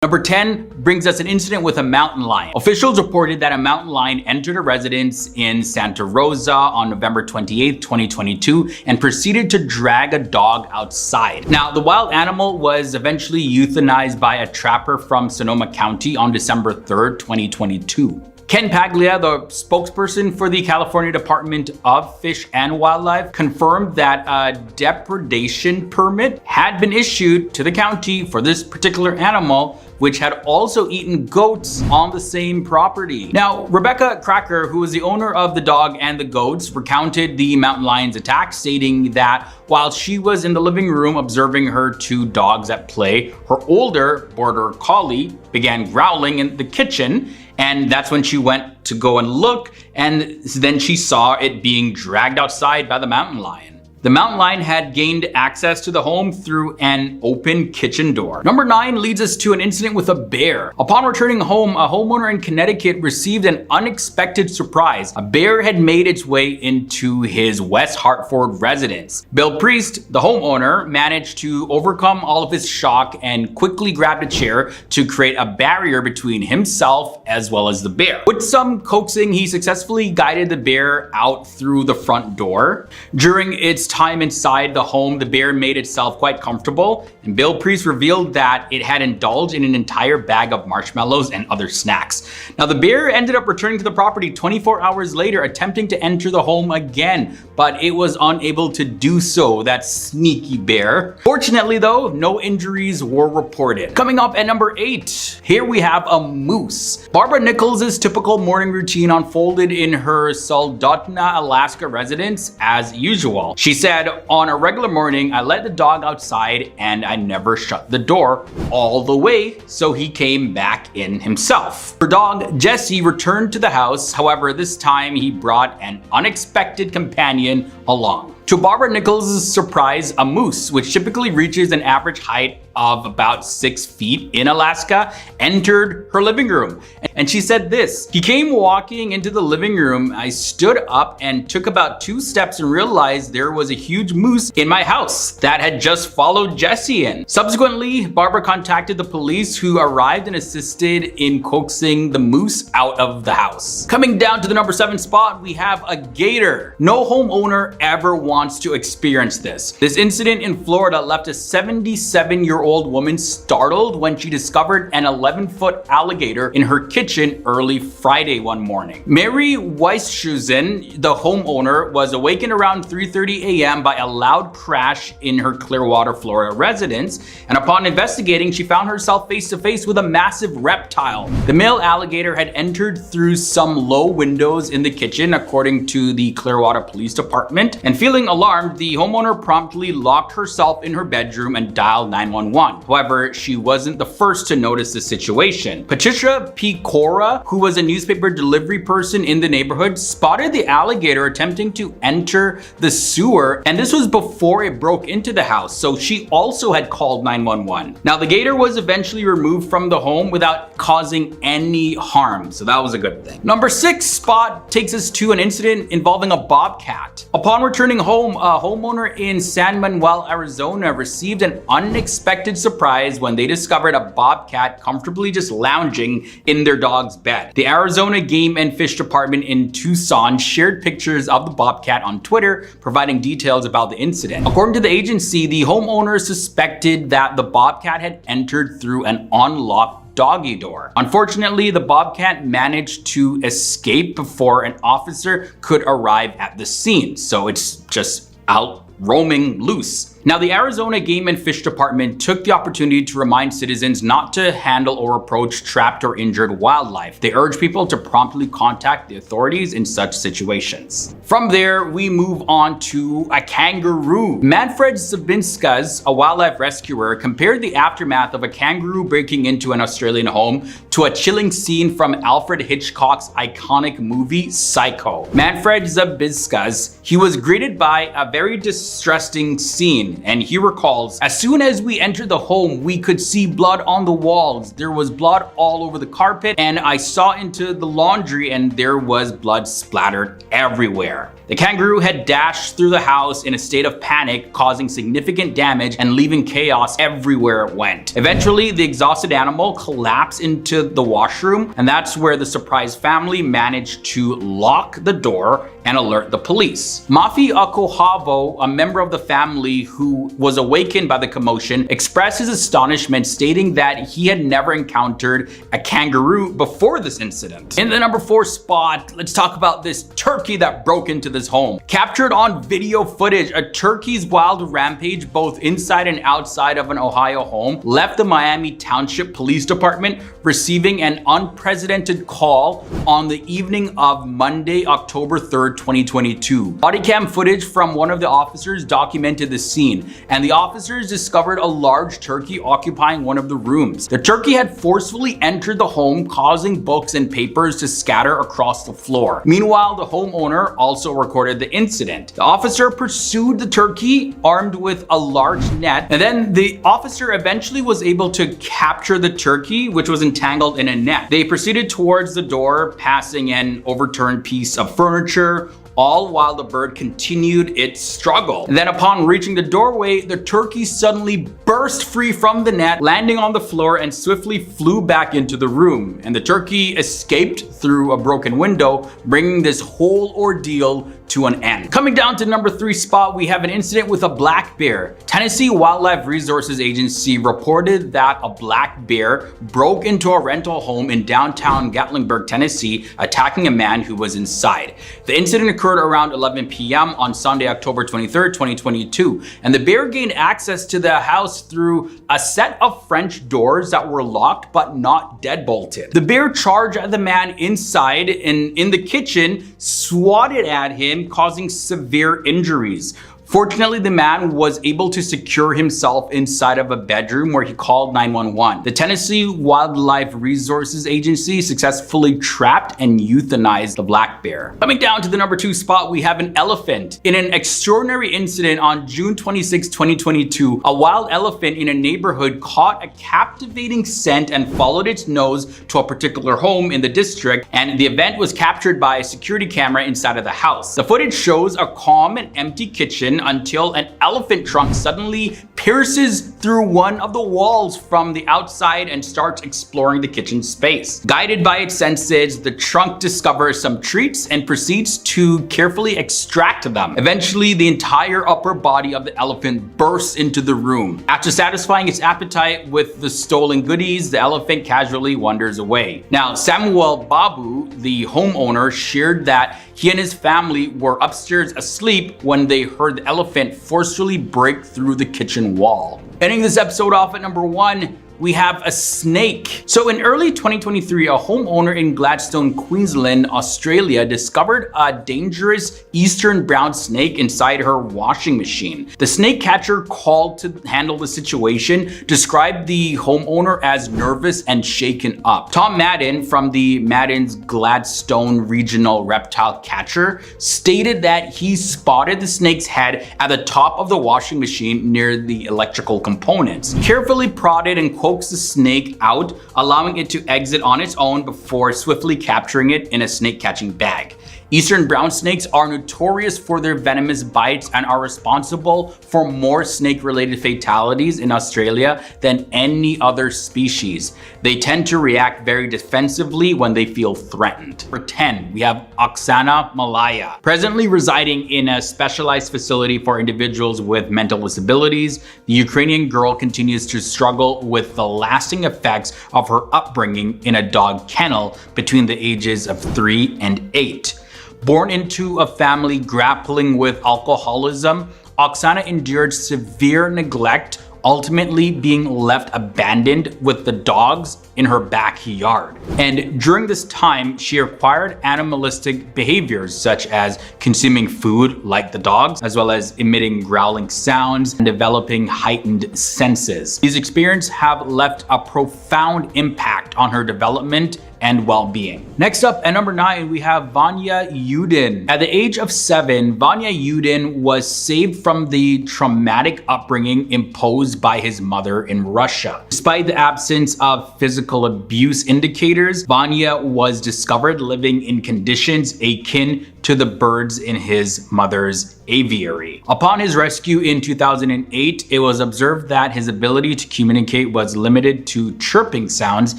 Number 10 brings us an incident with a mountain lion. Officials reported that a mountain lion entered a residence in Santa Rosa on November 28, 2022, and proceeded to drag a dog outside. Now, the wild animal was eventually euthanized by a trapper from Sonoma County on December 3rd, 2022. Ken Paglia, the spokesperson for the California Department of Fish and Wildlife, confirmed that a depredation permit had been issued to the county for this particular animal, which had also eaten goats on the same property. Now, Rebecca Cracker, who was the owner of the dog and the goats, recounted the mountain lion's attack, stating that while she was in the living room observing her two dogs at play, her older border collie began growling in the kitchen, and that's when she went to go and look, and then she saw it being dragged outside by the mountain lion. The mountain lion had gained access to the home through an open kitchen door. Number 9 leads us to an incident with a bear. Upon returning home, a homeowner in Connecticut received an unexpected surprise. A bear had made its way into his West Hartford residence. Bill Priest, the homeowner, managed to overcome all of his shock and quickly grabbed a chair to create a barrier between himself as well as the bear. With some coaxing, he successfully guided the bear out through the front door. During its time inside the home, the bear made itself quite comfortable, and Bill Priest revealed that it had indulged in an entire bag of marshmallows and other snacks. Now, the bear ended up returning to the property 24 hours later, attempting to enter the home again, but it was unable to do so. That sneaky bear. Fortunately though, no injuries were reported. Coming up at number 8, here we have a moose. Barbara Nichols' typical morning routine unfolded in her Soldotna, Alaska residence as usual. She said, "On a regular morning, I let the dog outside and I never shut the door all the way, so he came back in himself." Her dog, Jesse, returned to the house. However, this time he brought an unexpected companion along. To Barbara Nichols' surprise, a moose, which typically reaches an average height of about 6 feet in Alaska, entered her living room. And she said this: "He came walking into the living room. I stood up and took about 2 steps and realized there was a huge moose in my house that had just followed Jesse in." Subsequently, Barbara contacted the police, who arrived and assisted in coaxing the moose out of the house. Coming down to the number 7 spot, we have a gator. No homeowner ever wants to experience this. This incident in Florida left a 77-year-old woman startled when she discovered an 11-foot alligator in her kitchen early Friday one morning. Mary Weisshusen, the homeowner, was awakened around 3:30 a.m. by a loud crash in her Clearwater, Florida residence, and upon investigating, she found herself face to face with a massive reptile. The male alligator had entered through some low windows in the kitchen, according to the Clearwater Police Department, and feeling alarmed, the homeowner promptly locked herself in her bedroom and dialed 911. However, she wasn't the first to notice the situation. Patricia P. Cora, who was a newspaper delivery person in the neighborhood, spotted the alligator attempting to enter the sewer, and this was before it broke into the house, so she also had called 911. Now, the gator was eventually removed from the home without causing any harm, so that was a good thing. Number 6 spot takes us to an incident involving a bobcat. Upon returning home, a homeowner in San Manuel, Arizona received an unexpected surprise when they discovered a bobcat comfortably just lounging in their dog's bed. The Arizona Game and Fish Department in Tucson shared pictures of the bobcat on Twitter, providing details about the incident. According to the agency, the homeowner suspected that the bobcat had entered through an unlocked doggy door. Unfortunately, the bobcat managed to escape before an officer could arrive at the scene, so it's just out roaming loose. Now, the Arizona Game and Fish Department took the opportunity to remind citizens not to handle or approach trapped or injured wildlife. They urge people to promptly contact the authorities in such situations. From there, we move on to a kangaroo. Manfred Sabinskas, a wildlife rescuer, compared the aftermath of a kangaroo breaking into an Australian home to a chilling scene from Alfred Hitchcock's iconic movie Psycho. Manfred Zabiskas, he was greeted by a very distressing scene, and he recalls, "As soon as we entered the home, we could see blood on the walls. There was blood all over the carpet, and I saw into the laundry and there was blood splattered everywhere." The kangaroo had dashed through the house in a state of panic, causing significant damage and leaving chaos everywhere it went. Eventually, the exhausted animal collapsed into the washroom, and that's where the surprised family managed to lock the door and alert the police. Mafi Akohavo, a member of the family who was awakened by the commotion, expressed his astonishment, stating that he had never encountered a kangaroo before this incident. In the number 4 spot, let's talk about this turkey that broke into this home. Captured on video footage, a turkey's wild rampage both inside and outside of an Ohio home left the Miami Township Police Department receiving an unprecedented call on the evening of Monday, October 3rd, 2022. Body cam footage from one of the officers documented the scene, and the officers discovered a large turkey occupying one of the rooms. The turkey had forcefully entered the home, causing books and papers to scatter across the floor. Meanwhile, the homeowner also recorded the incident. The officer pursued the turkey armed with a large net, and then the officer eventually was able to capture the turkey, which was entangled in a net. They proceeded towards the door, passing an overturned piece of furniture, all while the bird continued its struggle. And then upon reaching the doorway, the turkey suddenly burst free from the net, landing on the floor and swiftly flew back into the room. And the turkey escaped through a broken window, bringing this whole ordeal to an end. Coming down to number 3 spot, we have an incident with a black bear. Tennessee Wildlife Resources Agency reported that a black bear broke into a rental home in downtown Gatlinburg, Tennessee, attacking a man who was inside. The incident occurred around 11 p.m. on Sunday, October 23rd, 2022, and the bear gained access to the house through a set of French doors that were locked but not deadbolted. The bear charged at the man inside and in the kitchen, swatted at him, causing severe injuries. Fortunately, the man was able to secure himself inside of a bedroom where he called 911. The Tennessee Wildlife Resources Agency successfully trapped and euthanized the black bear. Coming down to the number 2 spot, we have an elephant. In an extraordinary incident on June 26, 2022, a wild elephant in a neighborhood caught a captivating scent and followed its nose to a particular home in the district, and the event was captured by a security camera inside of the house. The footage shows a calm and empty kitchen until an elephant trunk suddenly pierces through one of the walls from the outside and starts exploring the kitchen space. Guided by its senses, the trunk discovers some treats and proceeds to carefully extract them. Eventually, the entire upper body of the elephant bursts into the room. After satisfying its appetite with the stolen goodies, the elephant casually wanders away. Now, Samuel Babu, the homeowner, shared that he and his family were upstairs asleep when they heard the elephant forcefully break through the kitchen wall. Ending this episode off at number 1, we have a snake. So in early 2023, a homeowner in Gladstone, Queensland, Australia discovered a dangerous eastern brown snake inside her washing machine. The snake catcher called to handle the situation described the homeowner as nervous and shaken up. Tom Madden from the Madden's Gladstone Regional Reptile Catcher stated that he spotted the snake's head at the top of the washing machine near the electrical components. Carefully prodded and coaxed the snake out, allowing it to exit on its own before swiftly capturing it in a snake catching bag. Eastern brown snakes are notorious for their venomous bites and are responsible for more snake-related fatalities in Australia than any other species. They tend to react very defensively when they feel threatened. Number 10, we have Oksana Malaya. Presently residing in a specialized facility for individuals with mental disabilities, the Ukrainian girl continues to struggle with the lasting effects of her upbringing in a dog kennel between the ages of 3 and 8. Born into a family grappling with alcoholism, Oksana endured severe neglect, ultimately being left abandoned with the dogs in her backyard. And during this time, she acquired animalistic behaviors such as consuming food like the dogs, as well as emitting growling sounds and developing heightened senses. These experiences have left a profound impact impact on her development and well-being. Next up, at number 9, we have Vanya Yudin. At the age of 7, Vanya Yudin was saved from the traumatic upbringing imposed by his mother in Russia. Despite the absence of physical abuse indicators, Vanya was discovered living in conditions akin to the birds in his mother's aviary. Upon his rescue in 2008, it was observed that his ability to communicate was limited to chirping sounds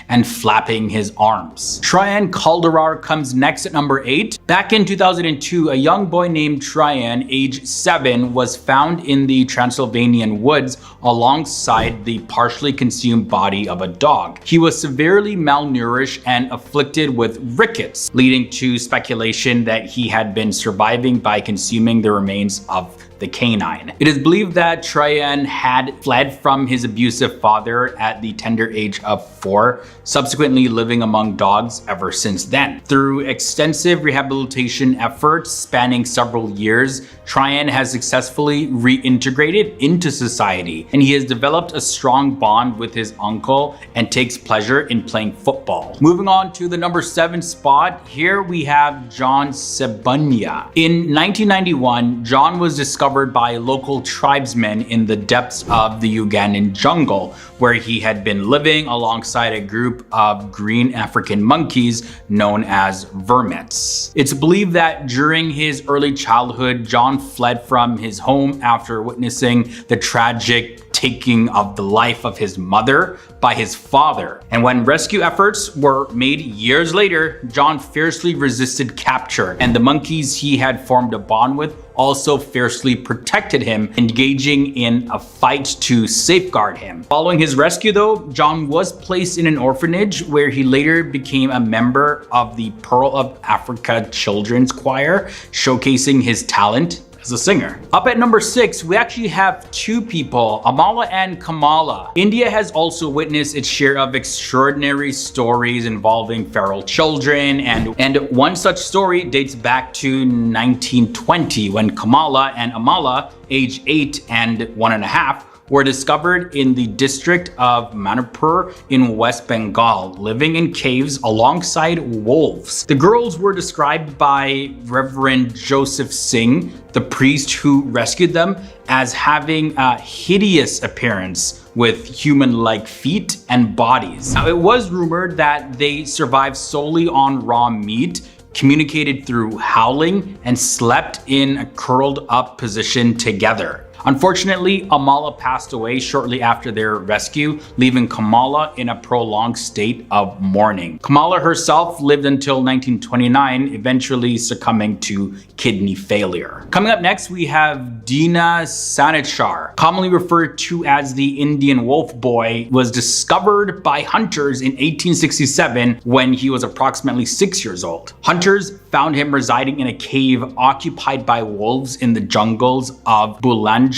and flapping his arms. Trian calderar comes next at number 8. Back in 2002, a young boy named Trian, age 7, was found in the Transylvanian woods alongside the partially consumed body of a dog. He was severely malnourished and afflicted with rickets, leading to speculation that he had been surviving by consuming the remains of the canine. It is believed that Trian had fled from his abusive father at the tender age of 4, subsequently living among dogs ever since then. Through extensive rehabilitation efforts spanning several years, Trian has successfully reintegrated into society, and he has developed a strong bond with his uncle and takes pleasure in playing football. Moving on to the number 7 spot, here we have John Sebania. In 1991, John was discovered by local tribesmen in the depths of the Ugandan jungle, where he had been living alongside a group of green African monkeys known as vermets. It's believed that during his early childhood, John fled from his home after witnessing the tragic taking of the life of his mother by his father. And when rescue efforts were made years later, John fiercely resisted capture, and the monkeys he had formed a bond with also fiercely protected him, engaging in a fight to safeguard him. Following his rescue though, John was placed in an orphanage where he later became a member of the Pearl of Africa Children's Choir, showcasing his talent as a singer. Up at number 6, we actually have 2 people, Amala and Kamala. India has also witnessed its share of extraordinary stories involving feral children, and one such story dates back to 1920 when Kamala and Amala, age 8 and 1.5, were discovered in the district of Manipur in West Bengal, living in caves alongside wolves. The girls were described by Reverend Joseph Singh, the priest who rescued them, as having a hideous appearance with human-like feet and bodies. Now, it was rumored that they survived solely on raw meat, communicated through howling, and slept in a curled up position together. Unfortunately, Amala passed away shortly after their rescue, leaving Kamala in a prolonged state of mourning. Kamala herself lived until 1929, eventually succumbing to kidney failure. Coming up next, we have Dina Sanichar, commonly referred to as the Indian Wolf Boy, was discovered by hunters in 1867 when he was approximately 6 years old. Hunters found him residing in a cave occupied by wolves in the jungles of Bulandshar,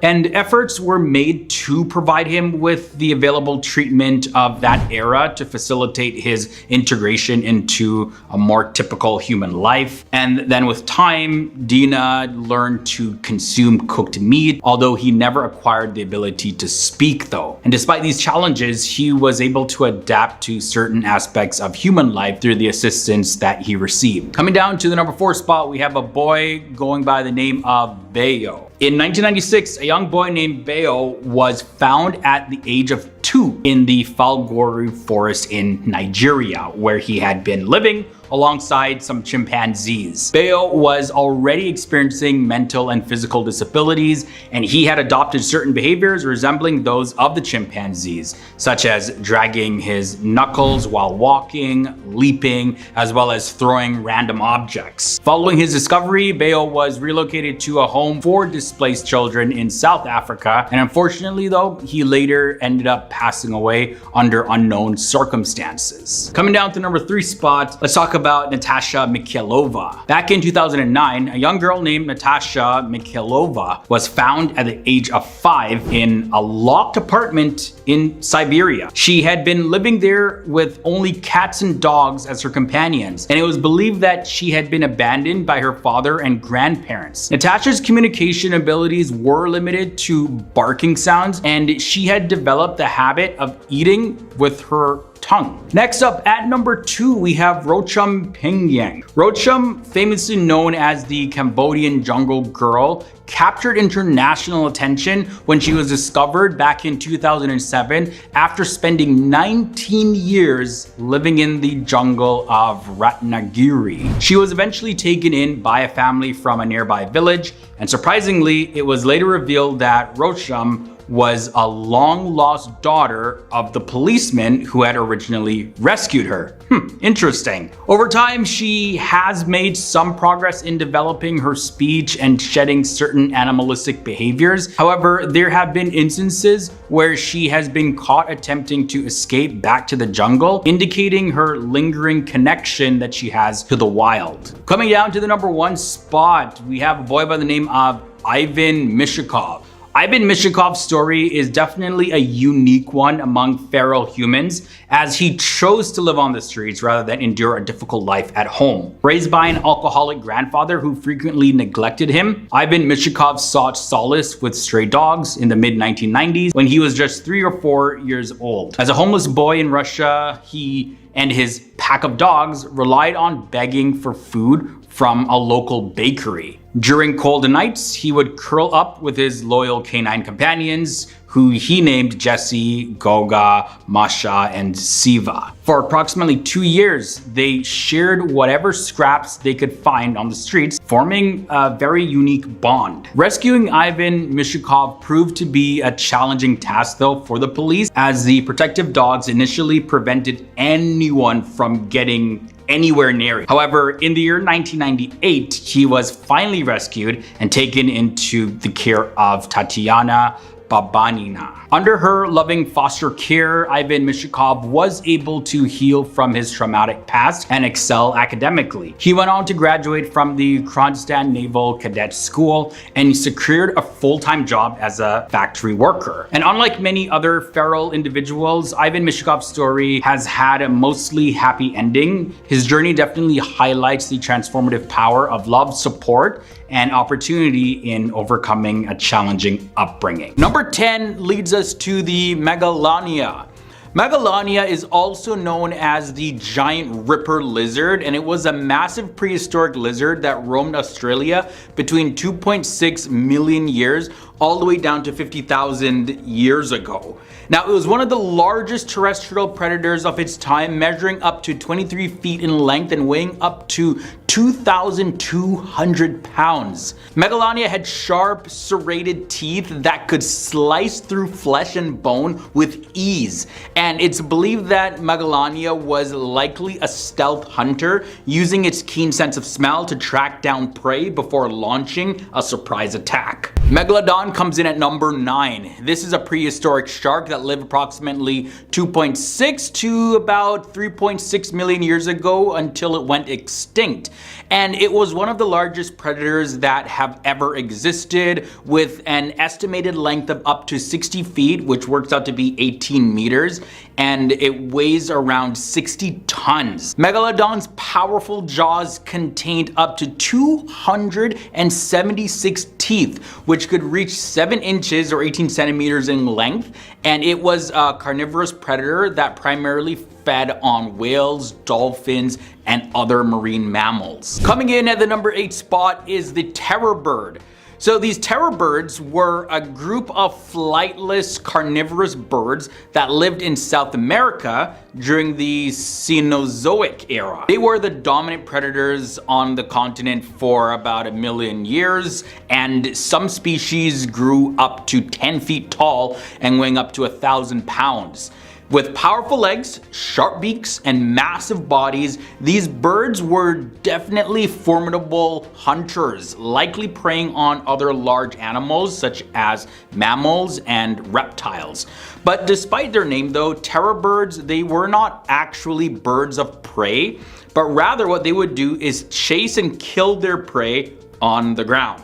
and efforts were made to provide him with the available treatment of that era to facilitate his integration into a more typical human life. And then with time, Dina learned to consume cooked meat, although he never acquired the ability to speak though. And despite these challenges, he was able to adapt to certain aspects of human life through the assistance that he received. Coming down to the number 4 spot, we have a boy going by the name of Bayo. In 1996, a young boy named Bayo was found at the age of 2 in the Falgore forest in Nigeria, where he had been living alongside some chimpanzees. Bayo was already experiencing mental and physical disabilities, and he had adopted certain behaviors resembling those of the chimpanzees, such as dragging his knuckles while walking, leaping, as well as throwing random objects. Following his discovery, Bayo was relocated to a home for displaced children in South Africa, and unfortunately though, he later ended up passing away under unknown circumstances. Coming down to number 3 spot, let's talk about Natasha Mikhайлova. Back in 2009, a young girl named Natasha Mikhайлova was found at the age of 5 in a locked apartment in Siberia. She had been living there with only cats and dogs as her companions, and it was believed that she had been abandoned by her father and grandparents. Natasha's communication abilities were limited to barking sounds, and she had developed the habit of eating with her tongue. Next up at number 2, we have Rochum Pingyang. Rochum, famously known as the Cambodian jungle girl, captured international attention when she was discovered back in 2007 after spending 19 years living in the jungle of Ratnagiri. She was eventually taken in by a family from a nearby village, and surprisingly, it was later revealed that Rochum was a long-lost daughter of the policeman who had originally rescued her. Interesting. Over time, she has made some progress in developing her speech and shedding certain animalistic behaviors. However, there have been instances where she has been caught attempting to escape back to the jungle, indicating her lingering connection that she has to the wild. Coming down to the number 1 spot, we have a boy by the name of Ivan Mishakov. Ivan Mishakov's story is definitely a unique one among feral humans, as he chose to live on the streets rather than endure a difficult life at home. Raised by an alcoholic grandfather who frequently neglected him, Ivan Mishakov sought solace with stray dogs in the mid-1990s when he was just 3 or 4 years old. As a homeless boy in Russia, he and his pack of dogs relied on begging for food from a local bakery. During cold nights, he would curl up with his loyal canine companions, who he named Jesse, Goga, Masha, and Siva. For approximately 2 years, they shared whatever scraps they could find on the streets, forming a very unique bond. Rescuing Ivan Mishakov proved to be a challenging task though for the police, as the protective dogs initially prevented anyone from getting anywhere near it. However, in the year 1998, he was finally rescued and taken into the care of Tatiana Babanina. Under her loving foster care, Ivan Mishakov was able to heal from his traumatic past and excel academically. He went on to graduate from the Kronstadt Naval Cadet School and secured a full-time job as a factory worker. And unlike many other feral individuals, Ivan Mishakov's story has had a mostly happy ending. His journey definitely highlights the transformative power of love, support, and opportunity in overcoming a challenging upbringing. Number 10 leads us to the Megalania. Megalania is also known as the giant ripper lizard, and it was a massive prehistoric lizard that roamed Australia between 2.6 million years all the way down to 50,000 years ago. Now, it was one of the largest terrestrial predators of its time, measuring up to 23 feet in length and weighing up to 2,200 pounds. Megalania had sharp, serrated teeth that could slice through flesh and bone with ease. And it's believed that Megalania was likely a stealth hunter, using its keen sense of smell to track down prey before launching a surprise attack. Megalodon comes in at number 9. This is a prehistoric shark that lived approximately 2.6 to about 3.6 million years ago until it went extinct. And it was one of the largest predators that have ever existed, with an estimated length of up to 60 feet, which works out to be 18 meters, and it weighs around 60 tons. Megalodon's powerful jaws contained up to 276 teeth, which could reach 7 inches or 18 centimeters in length, and it was a carnivorous predator that primarily fed on whales, dolphins, and other marine mammals. Coming in at the number 8 spot is the terror bird. So these terror birds were a group of flightless carnivorous birds that lived in South America during the Cenozoic era. They were the dominant predators on the continent for about 1 million years, and some species grew up to 10 feet tall and weighing up to 1,000 pounds. With powerful legs, sharp beaks, and massive bodies, these birds were definitely formidable hunters, likely preying on other large animals such as mammals and reptiles. But despite their name though, terror birds, they were not actually birds of prey, but rather what they would do is chase and kill their prey on the ground.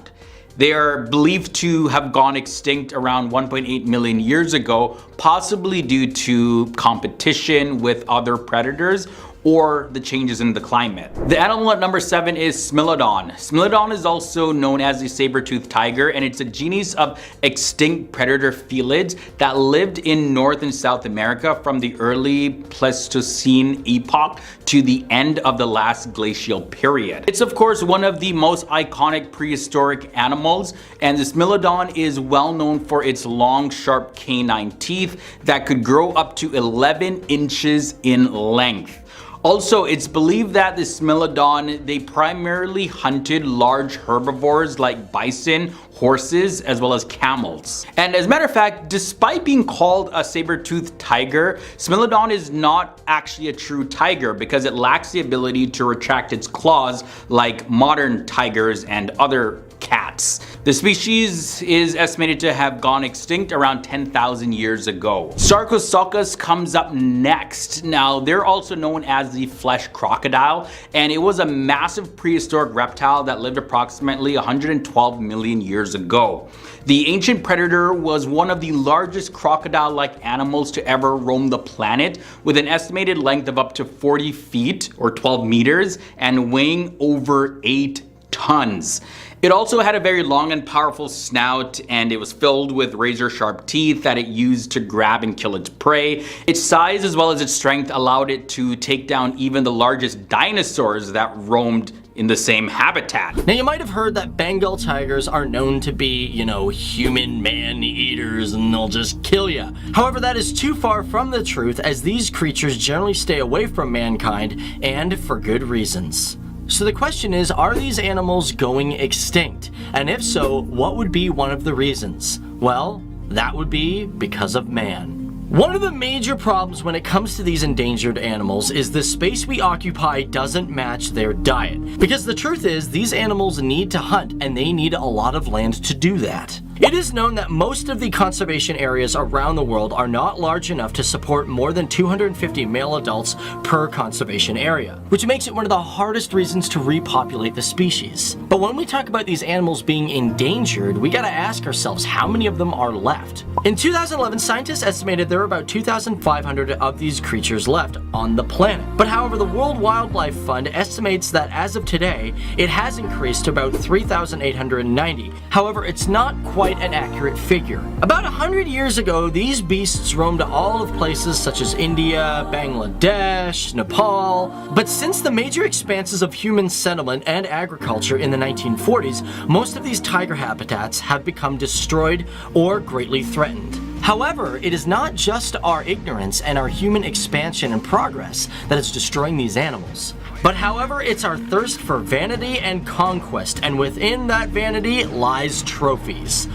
They are believed to have gone extinct around 1.8 million years ago, possibly due to competition with other predators or the changes in the climate. The animal at number 7 is Smilodon. Smilodon is also known as the saber-toothed tiger, and it's a genus of extinct predator felids that lived in North and South America from the early Pleistocene epoch to the end of the last glacial period. It's of course one of the most iconic prehistoric animals, and the Smilodon is well known for its long, sharp canine teeth that could grow up to 11 inches in length. Also, it's believed that the Smilodon, they primarily hunted large herbivores like bison, horses, as well as camels. And as a matter of fact, despite being called a saber-toothed tiger, Smilodon is not actually a true tiger because it lacks the ability to retract its claws like modern tigers and other cats. The species is estimated to have gone extinct around 10,000 years ago. Sarcos sulcus comes up next. Now, they're also known as the flesh crocodile, and it was a massive prehistoric reptile that lived approximately 112 million years ago. The ancient predator was one of the largest crocodile-like animals to ever roam the planet, with an estimated length of up to 40 feet or 12 meters and weighing over 8 tons. It also had a very long and powerful snout, and it was filled with razor-sharp teeth that it used to grab and kill its prey. Its size as well as its strength allowed it to take down even the largest dinosaurs that roamed in the same habitat. Now, you might have heard that Bengal tigers are known to be, human man-eaters and they'll just kill you. However, that is too far from the truth, as these creatures generally stay away from mankind, and for good reasons. So the question is, are these animals going extinct? And if so, what would be one of the reasons? Well, that would be because of man. One of the major problems when it comes to these endangered animals is the space we occupy doesn't match their diet. Because the truth is, these animals need to hunt, and they need a lot of land to do that. It is known that most of the conservation areas around the world are not large enough to support more than 250 male adults per conservation area, which makes it one of the hardest reasons to repopulate the species. But when we talk about these animals being endangered, we gotta ask ourselves how many of them are left. In 2011, scientists estimated there were about 2,500 of these creatures left on the planet. But however, the World Wildlife Fund estimates that as of today, it has increased to about 3,890. However, it's not quite an accurate figure. About 100 years ago, these beasts roamed all of places such as India, Bangladesh, Nepal. But since the major expanses of human settlement and agriculture in the 1940s, most of these tiger habitats have become destroyed or greatly threatened. However, it is not just our ignorance and our human expansion and progress that is destroying these animals. But however, it's our thirst for vanity and conquest, and within that vanity lies trophies.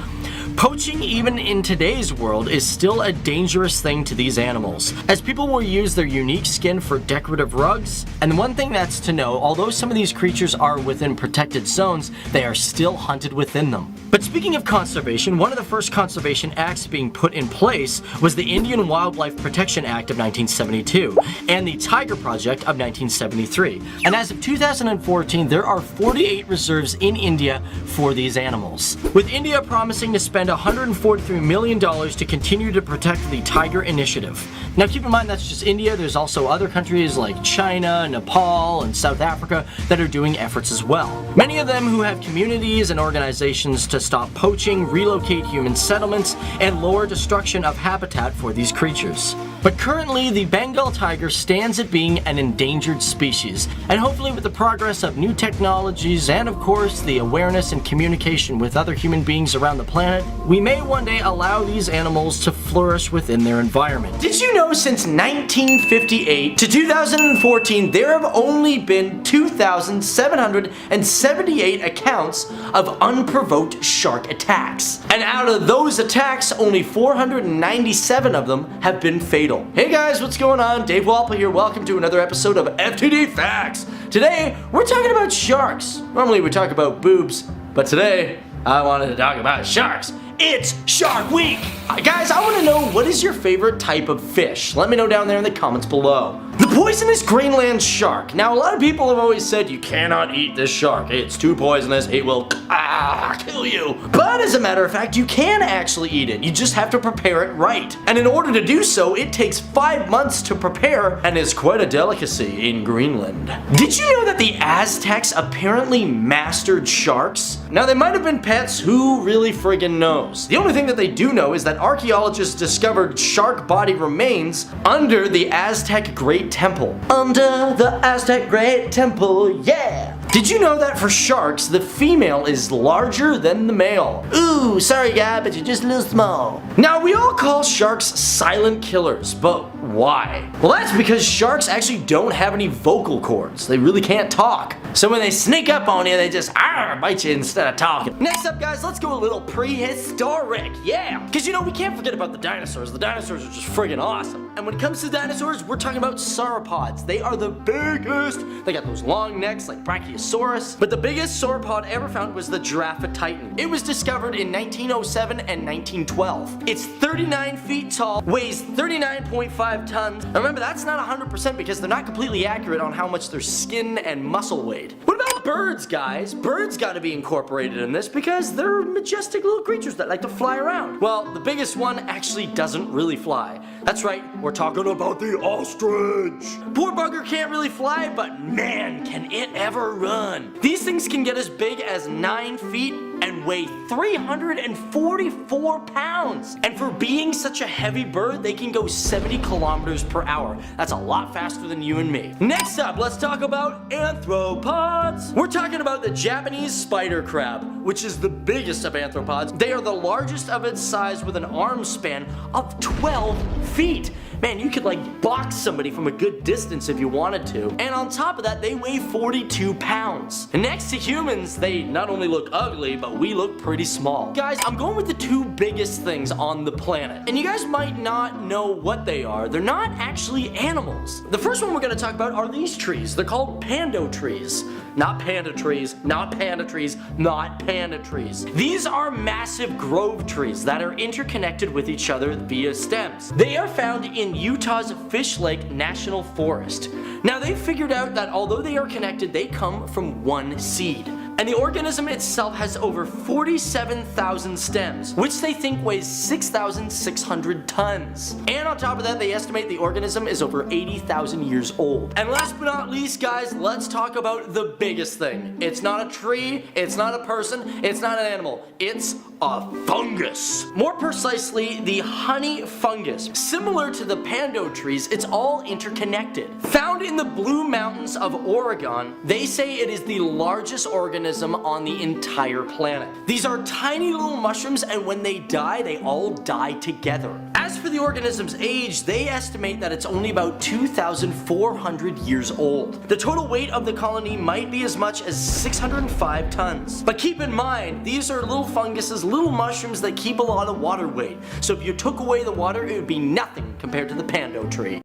Poaching, even in today's world, is still a dangerous thing to these animals, as people will use their unique skin for decorative rugs. And one thing that's to know, although some of these creatures are within protected zones, they are still hunted within them. But speaking of conservation, one of the first conservation acts being put in place was the Indian Wildlife Protection Act of 1972 and the Tiger Project of 1973. And as of 2014, there are 48 reserves in India for these animals, with India promising to spend $143 million to continue to protect the Tiger Initiative. Now keep in mind that's just India. There's also other countries like China, Nepal, and South Africa that are doing efforts as well. Many of them who have communities and organizations to stop poaching, relocate human settlements, and lower destruction of habitat for these creatures. But currently, the Bengal tiger stands at being an endangered species, and hopefully with the progress of new technologies and of course the awareness and communication with other human beings around the planet, we may one day allow these animals to flourish within their environment. Did you know since 1958 to 2014 there have only been 2,778 accounts of unprovoked shark attacks? And out of those attacks, only 497 of them have been fatal. Hey guys, what's going on? Dave Walpole here. Welcome to another episode of FTD Facts. Today, we're talking about sharks. Normally we talk about boobs, but today, I wanted to talk about sharks. It's Shark Week! Guys, I want to know, what is your favorite type of fish? Let me know down there in the comments below. The poisonous Greenland shark. Now, a lot of people have always said you cannot eat this shark. It's too poisonous, it will kill you. But as a matter of fact, you can actually eat it. You just have to prepare it right. And in order to do so, it takes 5 months to prepare and is quite a delicacy in Greenland. Did you know that the Aztecs apparently mastered sharks? Now, they might have been pets, who really friggin' knows? The only thing that they do know is that archaeologists discovered shark body remains under the Aztec Great Temple. Under the Aztec Great Temple, yeah! Did you know that for sharks, the female is larger than the male? Ooh, sorry guy, but you're just a little small. Now, we all call sharks silent killers, but why? Well, that's because sharks actually don't have any vocal cords. They really can't talk. So when they sneak up on you, they just bite you instead of talking. Next up, guys, let's go a little prehistoric, yeah! Because you know, we can't forget about the dinosaurs. The dinosaurs are just friggin' awesome. And when it comes to dinosaurs, we're talking about sauropods. They are the biggest. They got those long necks like Brachiosaurus. But the biggest sauropod ever found was the Giraffatitan. It was discovered in 1907 and 1912. It's 39 feet tall, weighs 39.5 tons. Now remember, that's not 100% because they're not completely accurate on how much their skin and muscle weighed. What about birds, guys? Birds gotta be incorporated in this because they're majestic little creatures that like to fly around. Well, the biggest one actually doesn't really fly. That's right, we're talking about the ostrich. Poor bugger can't really fly, but man, can it ever run. These things can get as big as 9 feet and weigh 344 pounds. And for being such a heavy bird, they can go 70 kilometers per hour. That's a lot faster than you and me. Next up, let's talk about arthropods. We're talking about the Japanese spider crab, which is the biggest of arthropods. They are the largest of its size with an arm span of 12 feet. Man, you could like box somebody from a good distance if you wanted to. And on top of that, they weigh 42 pounds. And next to humans, they not only look ugly, but we look pretty small. Guys, I'm going with the two biggest things on the planet. And you guys might not know what they are. They're not actually animals. The first one we're gonna talk about are these trees. They're called pando trees. Not panda trees, not panda trees, not panda trees. These are massive grove trees that are interconnected with each other via stems. They are found in Utah's Fish Lake National Forest. Now, they figured out that although they are connected, they come from one seed. And the organism itself has over 47,000 stems, which they think weighs 6,600 tons. And on top of that, they estimate the organism is over 80,000 years old. And last but not least, guys, let's talk about the biggest thing. It's not a tree, it's not a person, it's not an animal. It's a fungus. More precisely, the honey fungus. Similar to the pando trees, it's all interconnected. Found in the Blue Mountains of Oregon, they say it is the largest organism on the entire planet. These are tiny little mushrooms, and when they die, they all die together. As for the organism's age, they estimate that it's only about 2,400 years old. The total weight of the colony might be as much as 605 tons. But keep in mind, these are little funguses, little mushrooms that keep a lot of water weight. So if you took away the water, it would be nothing compared to the pando tree.